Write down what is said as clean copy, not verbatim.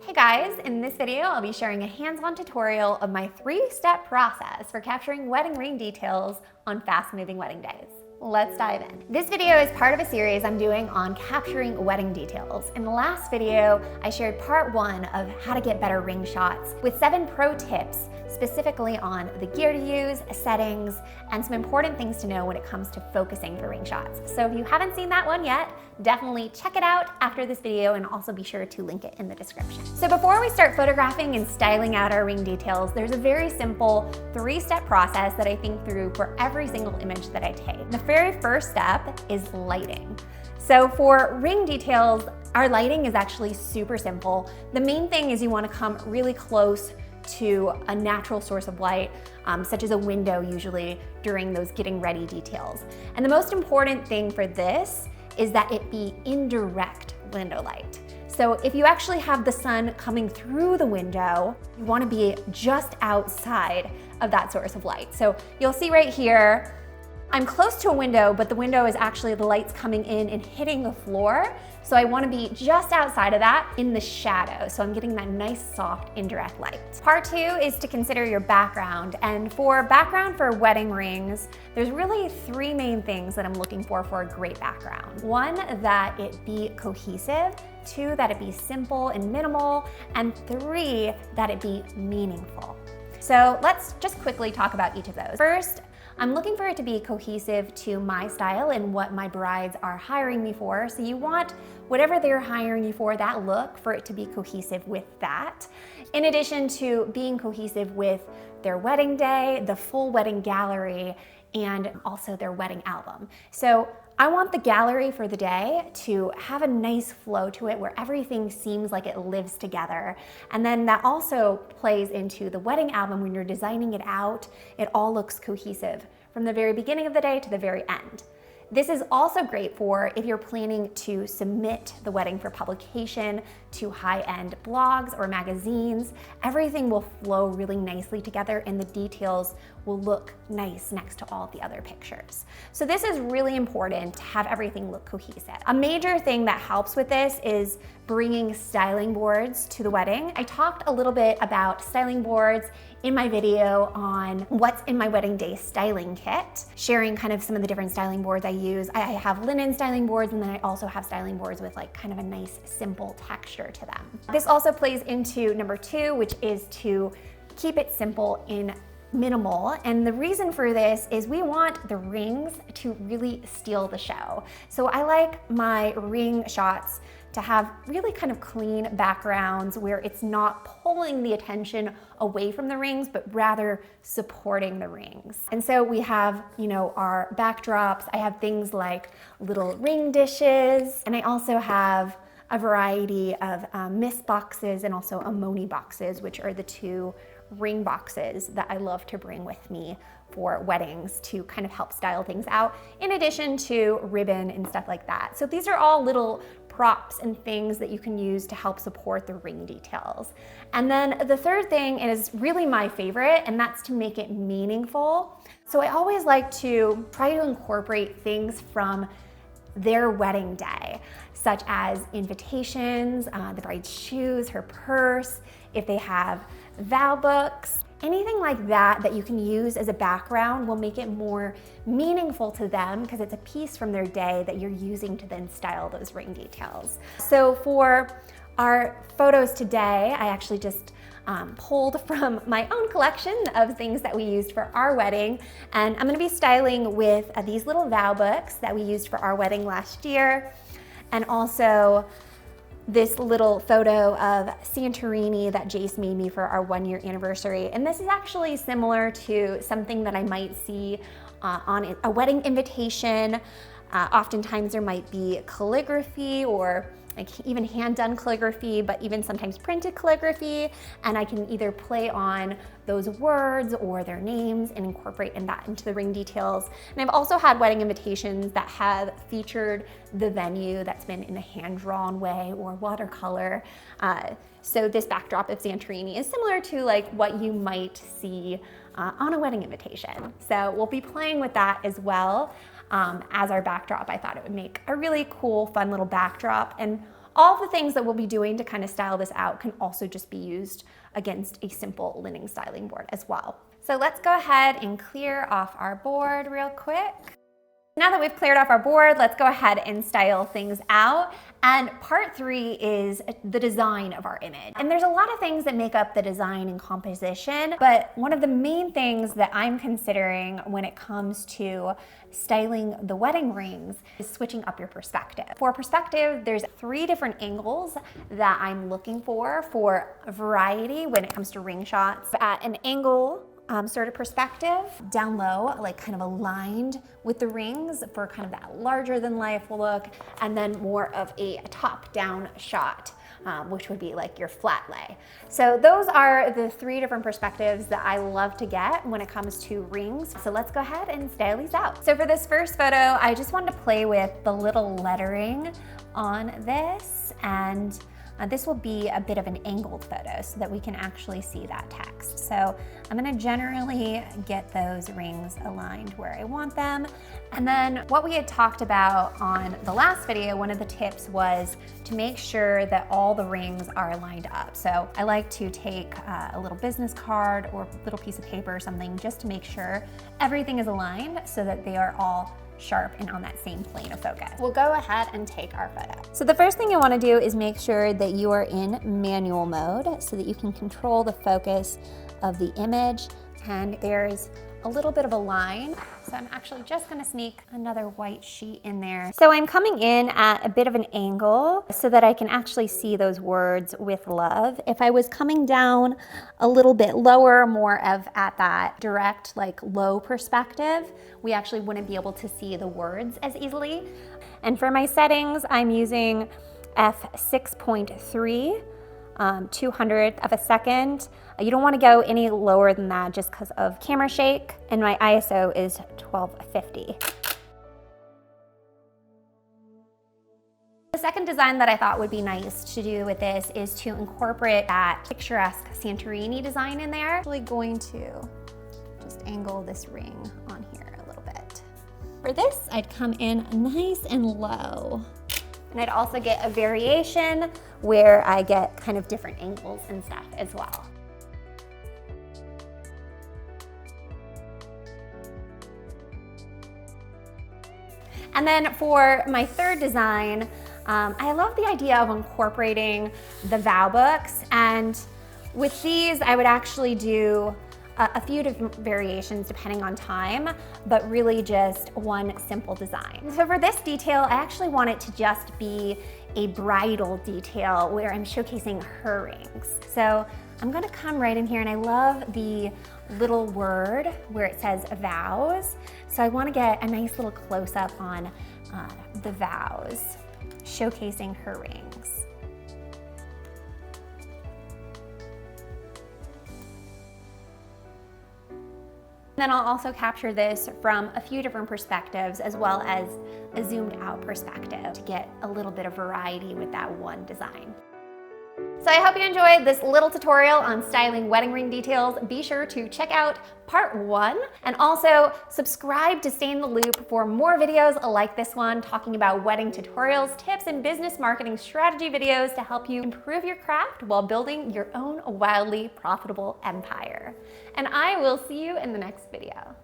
Hey guys, in this video I'll be sharing a hands-on tutorial of my 3-step process for capturing wedding ring details on fast-moving wedding days. Let's dive in. This video is part of a series I'm doing on capturing wedding details. In the last video, I shared part 1 of how to get better ring shots with 7 pro tips specifically on the gear to use, settings, and some important things to know when it comes to focusing for ring shots. So if you haven't seen that one yet, definitely check it out after this video and also be sure to link it in the description. So before we start photographing and styling out our ring details, there's a very simple 3-step process that I think through for every single image that I take. The very first step is lighting. So for ring details, our lighting is actually super simple. The main thing is you want to come really close to a natural source of light, such as a window usually during those getting ready details. And the most important thing for this is that it be indirect window light. So if you actually have the sun coming through the window, you want to be just outside of that source of light. So you'll see right here, I'm close to a window, but the window is actually the light's coming in and hitting the floor. So I want to be just outside of that in the shadow. So I'm getting that nice, soft, indirect light. Part 2 is to consider your background. And for background for wedding rings, there's really 3 main things that I'm looking for a great background. 1, that it be cohesive. 2, that it be simple and minimal. And 3, that it be meaningful. So let's just quickly talk about each of those. First, I'm looking for it to be cohesive to my style and what my brides are hiring me for. So you want whatever they're hiring you for, that look, for it to be cohesive with that. In addition to being cohesive with their wedding day, the full wedding gallery, and also their wedding album. So I want the gallery for the day to have a nice flow to it where everything seems like it lives together. And then that also plays into the wedding album. When you're designing it out, it all looks cohesive from the very beginning of the day to the very end. This is also great for if you're planning to submit the wedding for publication to high-end blogs or magazines. Everything will flow really nicely together and the details will look nice next to all the other pictures. So this is really important to have everything look cohesive. A major thing that helps with this is bringing styling boards to the wedding. I talked a little bit about styling boards in my video on what's in my wedding day styling kit, sharing kind of some of the different styling boards I use. I have linen styling boards, and then I also have styling boards with like kind of a nice simple texture to them. This also plays into number 2, which is to keep it simple and minimal. And the reason for this is we want the rings to really steal the show. So I like my ring shots to have really kind of clean backgrounds where it's not pulling the attention away from the rings, but rather supporting the rings. And so we have, our backdrops. I have things like little ring dishes, and I also have a variety of mist boxes and also amoni boxes, which are the 2 ring boxes that I love to bring with me for weddings to kind of help style things out, in addition to ribbon and stuff like that. So these are all little props and things that you can use to help support the ring details. And then the third thing is really my favorite, and that's to make it meaningful. So I always like to try to incorporate things from their wedding day, such as invitations, the bride's shoes, her purse, if they have vow books. Anything like that that you can use as a background will make it more meaningful to them because it's a piece from their day that you're using to then style those ring details. So for our photos today, I actually just pulled from my own collection of things that we used for our wedding. And I'm gonna be styling with these little vow books that we used for our wedding last year. And also this little photo of Santorini that Jace made me for our 1-year anniversary. And this is actually similar to something that I might see on a wedding invitation. Oftentimes there might be calligraphy or like even hand-done calligraphy, but even sometimes printed calligraphy, and I can either play on those words or their names and incorporate that into the ring details. And I've also had wedding invitations that have featured the venue that's been in a hand-drawn way or watercolor. So this backdrop of Santorini is similar to like what you might see on a wedding invitation. So we'll be playing with that as well. As our backdrop. I thought it would make a really cool, fun little backdrop. And all the things that we'll be doing to kind of style this out can also just be used against a simple linen styling board as well. So let's go ahead and clear off our board real quick. Now that we've cleared off our board, let's go ahead and style things out. And part 3 is the design of our image. And there's a lot of things that make up the design and composition, but one of the main things that I'm considering when it comes to styling the wedding rings is switching up your perspective. For perspective, there's 3 different angles that I'm looking for variety when it comes to ring shots. At an angle, sort of perspective, down low, like kind of aligned with the rings for kind of that larger than life look, and then more of a top-down shot, which would be like your flat lay. So those are the 3 different perspectives that I love to get when it comes to rings. So let's go ahead and style these out. So for this first photo, I just wanted to play with the little lettering on this, and this will be a bit of an angled photo so that we can actually see that text. So I'm gonna generally get those rings aligned where I want them. And then what we had talked about on the last video, one of the tips was to make sure that all the rings are lined up. So I like to take a little business card or a little piece of paper or something just to make sure everything is aligned so that they are all sharp and on that same plane of focus. We'll go ahead and take our photo. So the first thing you want to do is make sure that you are in manual mode so that you can control the focus of the image. And there's a little bit of a line. So I'm actually just gonna sneak another white sheet in there. So I'm coming in at a bit of an angle so that I can actually see those words with love. If I was coming down a little bit lower, more of at that direct, like low perspective, we actually wouldn't be able to see the words as easily. And for my settings, I'm using f6.3. 200th of a second. You don't want to go any lower than that just because of camera shake, and my ISO is 1250. The second design that I thought would be nice to do with this is to incorporate that picturesque Santorini design in there. I'm actually going to just angle this ring on here a little bit. For this, I'd come in nice and low. And I'd also get a variation where I get kind of different angles and stuff as well. And then for my third design, I love the idea of incorporating the vow books. And with these, I would actually do a few different variations depending on time, but really just one simple design. So for this detail, I actually want it to just be a bridal detail where I'm showcasing her rings. So I'm gonna come right in here, and I love the little word where it says vows. So I wanna get a nice little close up on the vows, showcasing her rings. Then I'll also capture this from a few different perspectives as well as a zoomed out perspective to get a little bit of variety with that one design. So I hope you enjoyed this little tutorial on styling wedding ring details. Be sure to check out part 1 and also subscribe to stay in the loop for more videos like this one talking about wedding tutorials, tips, and business marketing strategy videos to help you improve your craft while building your own wildly profitable empire. And I will see you in the next video.